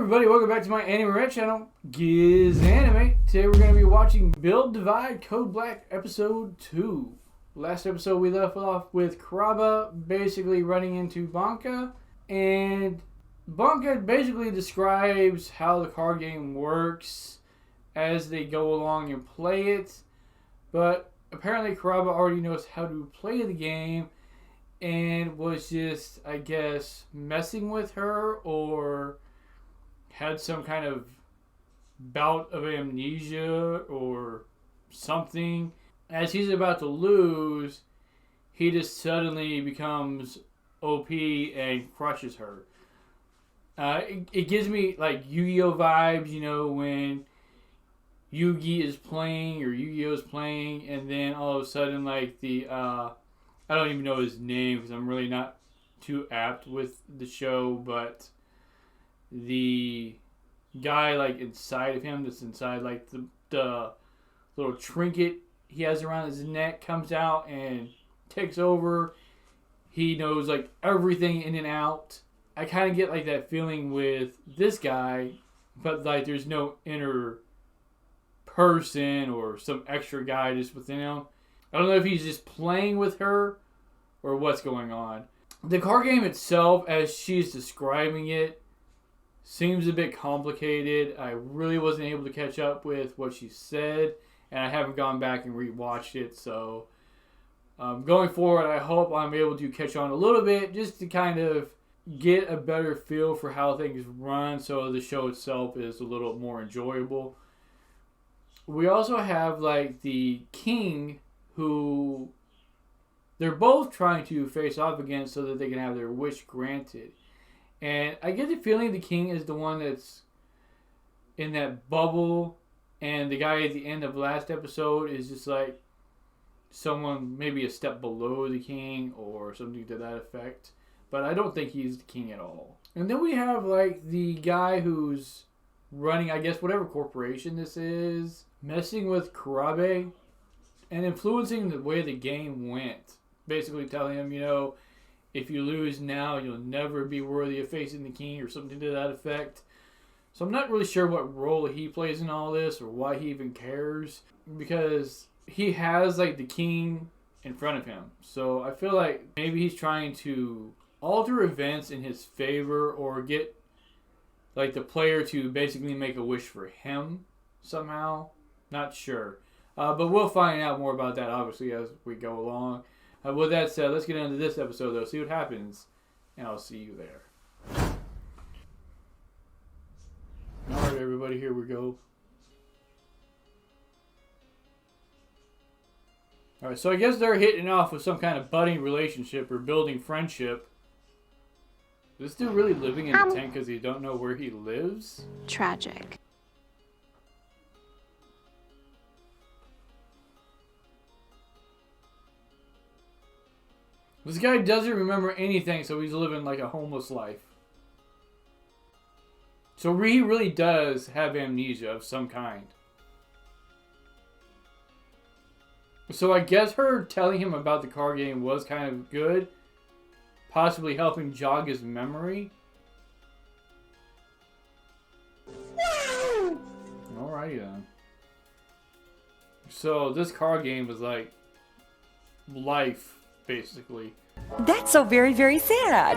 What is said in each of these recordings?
everybody, welcome back to my anime rant channel, GizAnime. Today we're going to be watching Build Divide Code Black episode 2. Last episode we left off with Kuraba basically running into Banka, and Banka basically describes how the card game works as they go along and play it, but apparently Kuraba already knows how to play the game and was just, I guess, messing with her or had some kind of bout of amnesia or something. As he's about to lose, he just suddenly becomes OP and crushes her. It gives me like Yu-Gi-Oh vibes, you know, when Yugi is playing or Yu-Gi-Oh is playing, and then all of a sudden, like I don't even know his name because I'm really not too apt with the show, but the guy like inside of him, that's inside like the little trinket he has around his neck, comes out and takes over. He knows like everything in and out. I kind of get like that feeling with this guy, but like there's no inner person or some extra guy just within him. I don't know if he's just playing with her or what's going on. The card game itself, as she's describing it, seems a bit complicated. I really wasn't able to catch up with what she said, and I haven't gone back and rewatched it. So going forward, I hope I'm able to catch on a little bit just to kind of get a better feel for how things run so the show itself is a little more enjoyable. We also have like the king, who they're both trying to face off against so that they can have their wish granted. And I get the feeling the king is the one that's in that bubble, and the guy at the end of last episode is just like someone maybe a step below the king or something to that effect. But I don't think he's the king at all. And then we have like the guy who's running, I guess, whatever corporation this is, messing with Kurabe and influencing the way the game went. Basically telling him, you know, if you lose now, you'll never be worthy of facing the king or something to that effect. So I'm not really sure what role he plays in all this or why he even cares, because he has like the king in front of him. So I feel like maybe he's trying to alter events in his favor or get like the player to basically make a wish for him somehow. Not sure. But we'll find out more about that, obviously, as we go along. With that said, let's get into this episode, though, see what happens, and I'll see you there. Alright, everybody, here we go. Alright, so I guess they're hitting off with some kind of budding relationship or building friendship. Is this dude really living in a tent because he don't know where he lives? Tragic. This guy doesn't remember anything, so he's living like a homeless life. So he really does have amnesia of some kind. So I guess her telling him about the card game was kind of good. Possibly helping jog his memory. Alrighty then. So this card game was like life, basically. That's so very, very sad.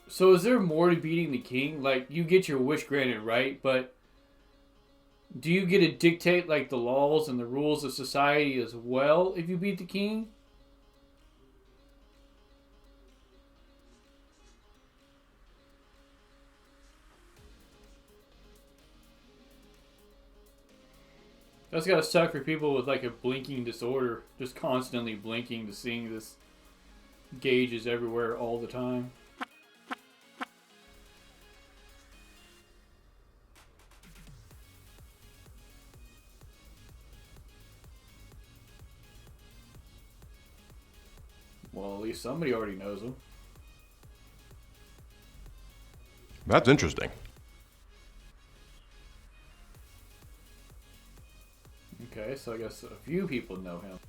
So is there more to beating the king? Like, you get your wish granted, right? But do you get to dictate like the laws and the rules of society as well if you beat the king? That's gotta suck for people with like a blinking disorder. Just constantly blinking to seeing this gauges everywhere all the time. Well, at least somebody already knows them. That's interesting. Okay, so I guess a few people know him.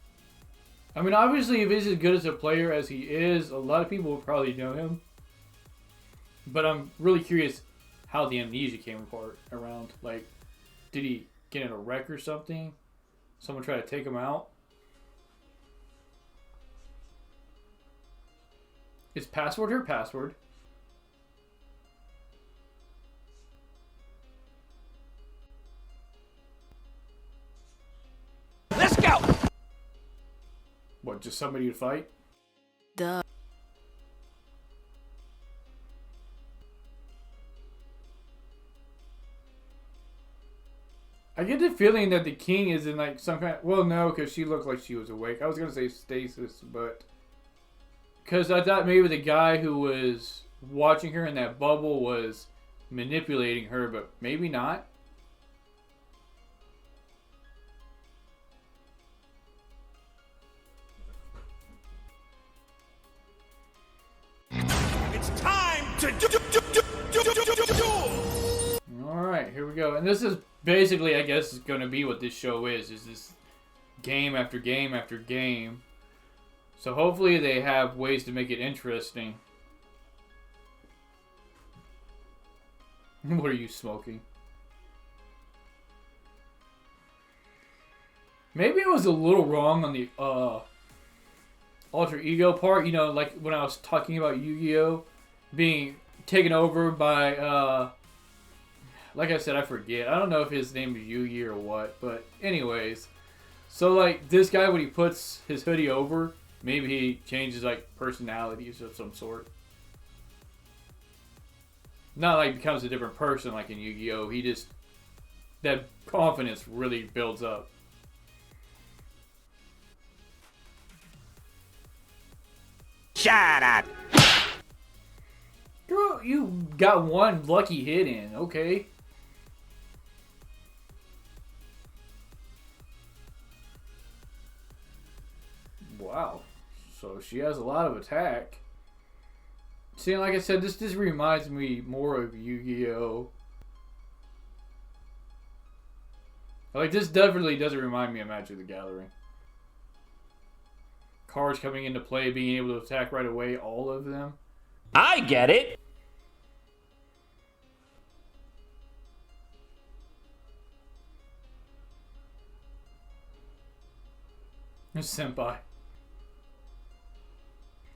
I mean, obviously, if he's as good as a player as he is, a lot of people will probably know him. But I'm really curious how the amnesia came around. Like, did he get in a wreck or something? Someone try to take him out? Is password her password? Let's go! What, just somebody to fight? Duh. I get the feeling that the king is in like some kind. Well, no, because she looked like she was awake. I was gonna say stasis, but because I thought maybe the guy who was watching her in that bubble was manipulating her, but maybe not. It's time to do. Alright, here we go. And this is basically, I guess, is going to be what this show is this game after game after game. So hopefully they have ways to make it interesting. What are you smoking? Maybe I was a little wrong on the alter ego part. You know, like when I was talking about Yu-Gi-Oh! Being taken over by... like I said, I forget. I don't know if his name is Yugi or what. But anyways. So like this guy, when he puts his hoodie over, maybe he changes like personalities of some sort. Not like becomes a different person like in Yu-Gi-Oh! He just... that confidence really builds up. Shut up! Girl, you got one lucky hit in. Okay. Wow. So she has a lot of attack. See, like I said, this reminds me more of Yu-Gi-Oh! Like, this definitely doesn't remind me of Magic the Gathering. Cards coming into play, being able to attack right away, all of them. I get it! Senpai.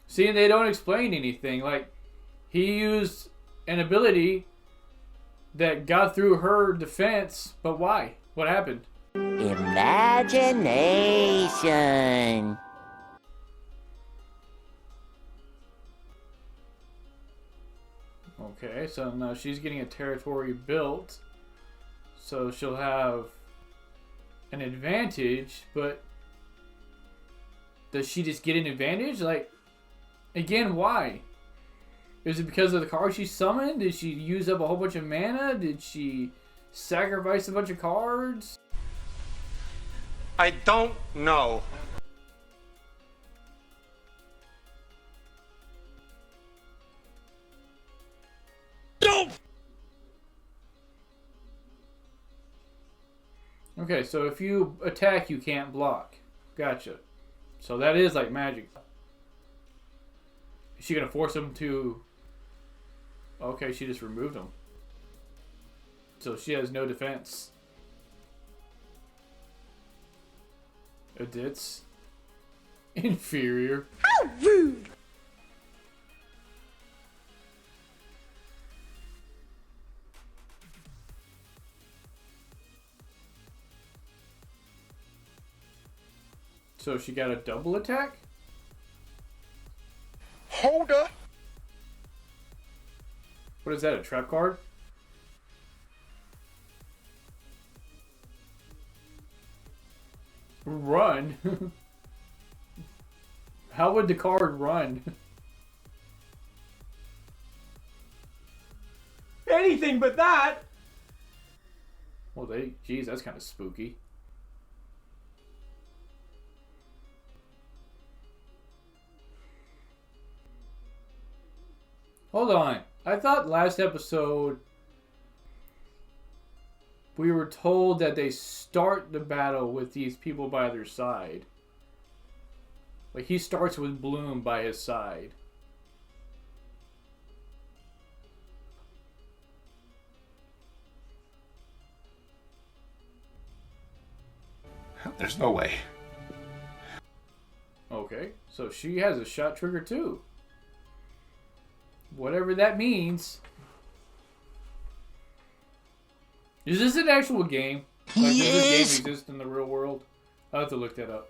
See, and they don't explain anything. Like, he used an ability that got through her defense, but why? What happened? Imagination. Okay, so now she's getting a territory built, so she'll have an advantage, but does she just get an advantage? Like, again, why? Is it because of the cards she summoned? Did she use up a whole bunch of mana? Did she sacrifice a bunch of cards? I don't know. Okay, so if you attack, you can't block. Gotcha. So that is like magic. Is she gonna force him to... Okay, she just removed him. So she has no defense. Edits. Inferior. How rude! So she got a double attack? Hold up. What is that, a trap card? Run? How would the card run? Anything but that! Well, geez, that's kind of spooky. Hold on. I thought last episode we were told that they start the battle with these people by their side. Like, he starts with Bloom by his side. There's no way. Okay, so she has a shot trigger too. Whatever that means. Is this an actual game? Like, does this game exist in the real world? I'll have to look that up.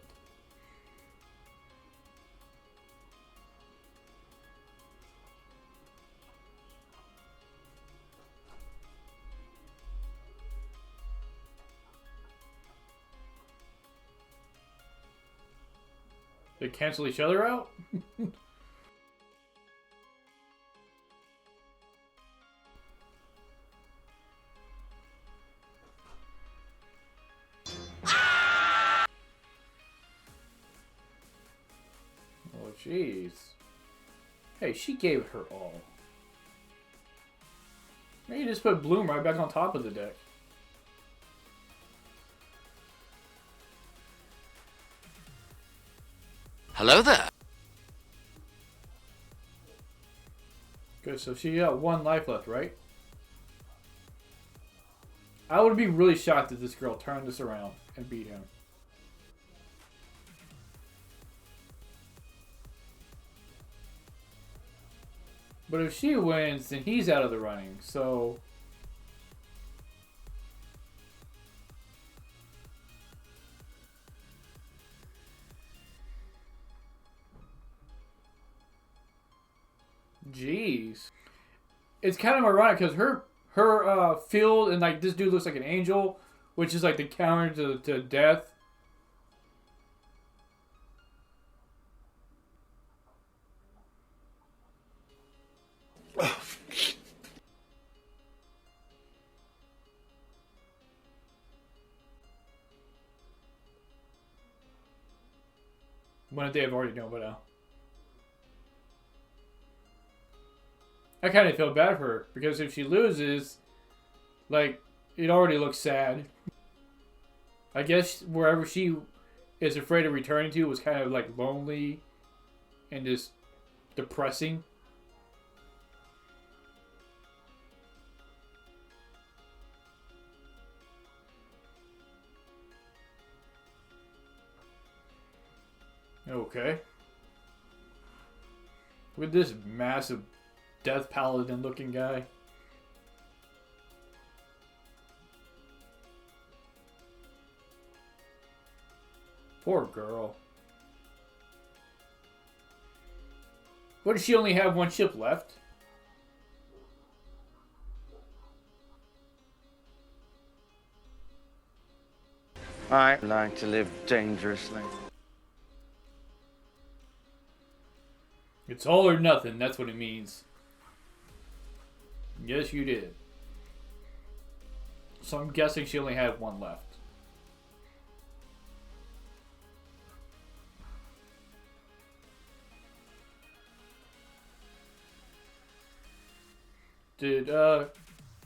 They cancel each other out? Oh, jeez. Hey, she gave it her all. Maybe you just put Bloom right back on top of the deck. Hello there. Good, so she got 1 life left, right? I would be really shocked if this girl turned this around and beat him. But if she wins, then he's out of the running, so... Jeez. It's kind of ironic because her field and like this dude looks like an angel, which is like the counter to death. When they have already known by now. I kind of feel bad for her because if she loses, like, it already looks sad. I guess wherever she is afraid of returning to was kind of like lonely and just depressing. Okay. With this massive Death Paladin looking guy. Poor girl. What, does she only have 1 ship left? I like to live dangerously. It's all or nothing, that's what it means. Yes, you did. So I'm guessing she only had 1 left. Did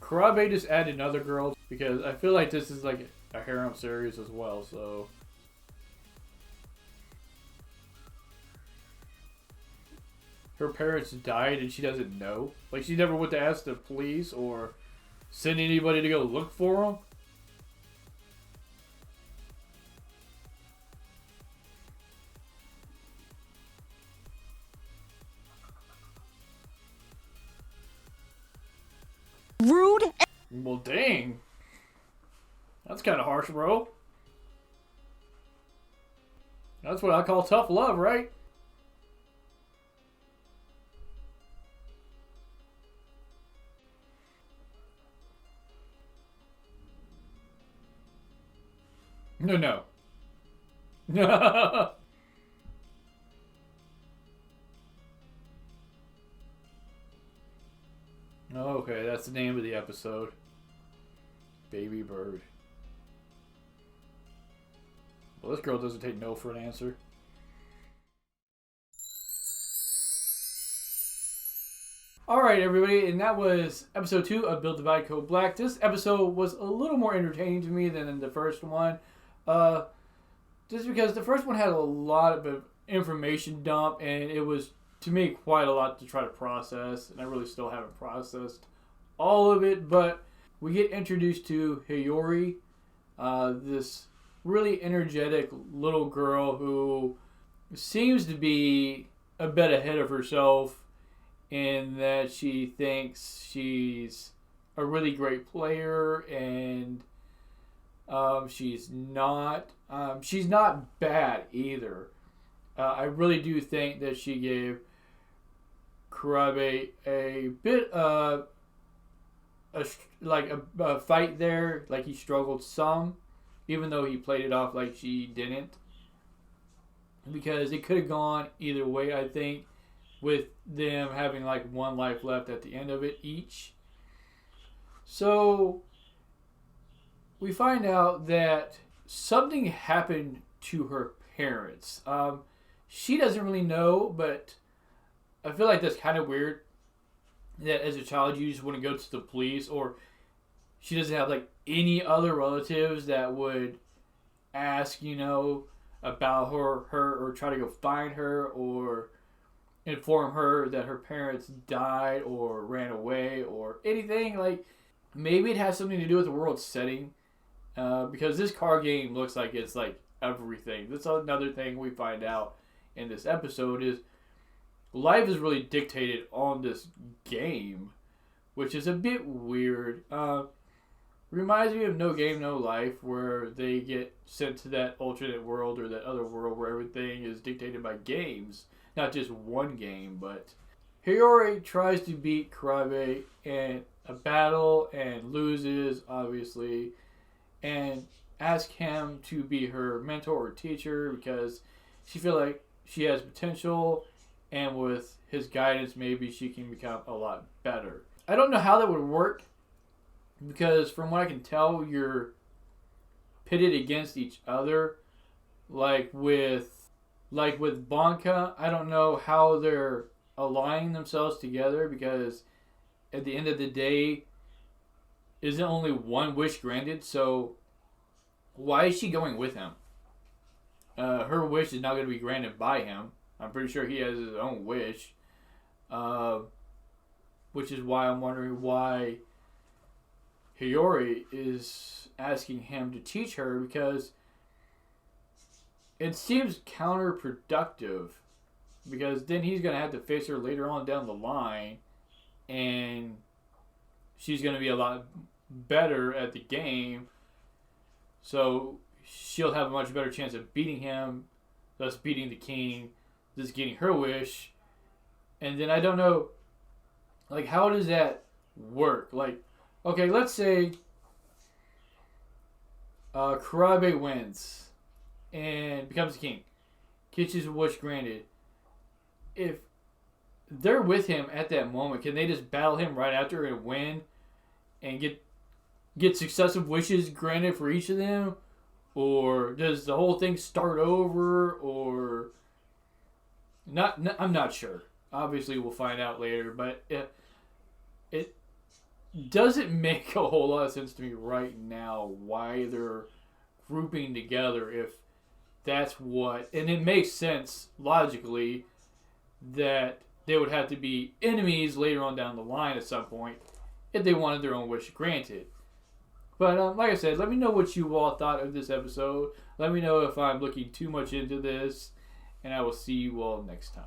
Karabe just add another girl? Because I feel like this is like a harem series as well, so... Her parents died and she doesn't know? Like, she never went to ask the police or send anybody to go look for them? Rude. Well, dang. That's kind of harsh, bro. That's what I call tough love, right? No. Okay, that's the name of the episode. Baby bird. Well, this girl doesn't take no for an answer. Alright, everybody, and that was episode 2 of Build Divide Code Black. This episode was a little more entertaining to me than in the first one. Just because the first one had a lot of information dump, and it was, to me, quite a lot to try to process, and I really still haven't processed all of it. But we get introduced to Hiyori, this really energetic little girl who seems to be a bit ahead of herself in that she thinks she's a really great player, and she's not bad either. I really do think that she gave Kurabe a bit of a fight there. Like, he struggled some, even though he played it off like she didn't, because it could have gone either way, I think, with them having like one life left at the end of it each. So we find out that something happened to her parents. She doesn't really know, but I feel like that's kind of weird that as a child you just want to go to the police, or she doesn't have like any other relatives that would ask, about her or try to go find her or inform her that her parents died or ran away or anything. Like, maybe it has something to do with the world setting, because this card game looks like it's like everything. That's another thing we find out in this episode, is life is really dictated on this game, which is a bit weird. Reminds me of No Game, No Life, where they get sent to that alternate world or that other world where everything is dictated by games. Not just one game, but Hiyori tries to beat Kurabe in a battle and loses, obviously, and asks him to be her mentor or teacher because she feels like she has potential, and with his guidance, maybe she can become a lot better. I don't know how that would work, because from what I can tell, you're pitted against each other. Like with Banka, I don't know how they're aligning themselves together, because at the end of the day, isn't only one wish granted, so why is she going with him? Her wish is not going to be granted by him. I'm pretty sure he has his own wish, which is why I'm wondering why Hiyori is asking him to teach her, because it seems counterproductive, because then he's going to have to face her later on down the line, and she's going to be a lot better at the game, so she'll have a much better chance of beating him, thus beating the king, thus getting her wish. And then I don't know, like, how does that work? Like, okay, let's say Kurabe wins and becomes the king, gets his wish granted. If they're with him at that moment, can they just battle him right after and win and get successive wishes granted for each of them? Or does the whole thing start over? Or not I'm not sure. Obviously we'll find out later, but it doesn't make a whole lot of sense to me right now why they're grouping together, if that's what, and it makes sense logically that they would have to be enemies later on down the line at some point if they wanted their own wish granted. But like I said, let me know what you all thought of this episode. Let me know if I'm looking too much into this, and I will see you all next time.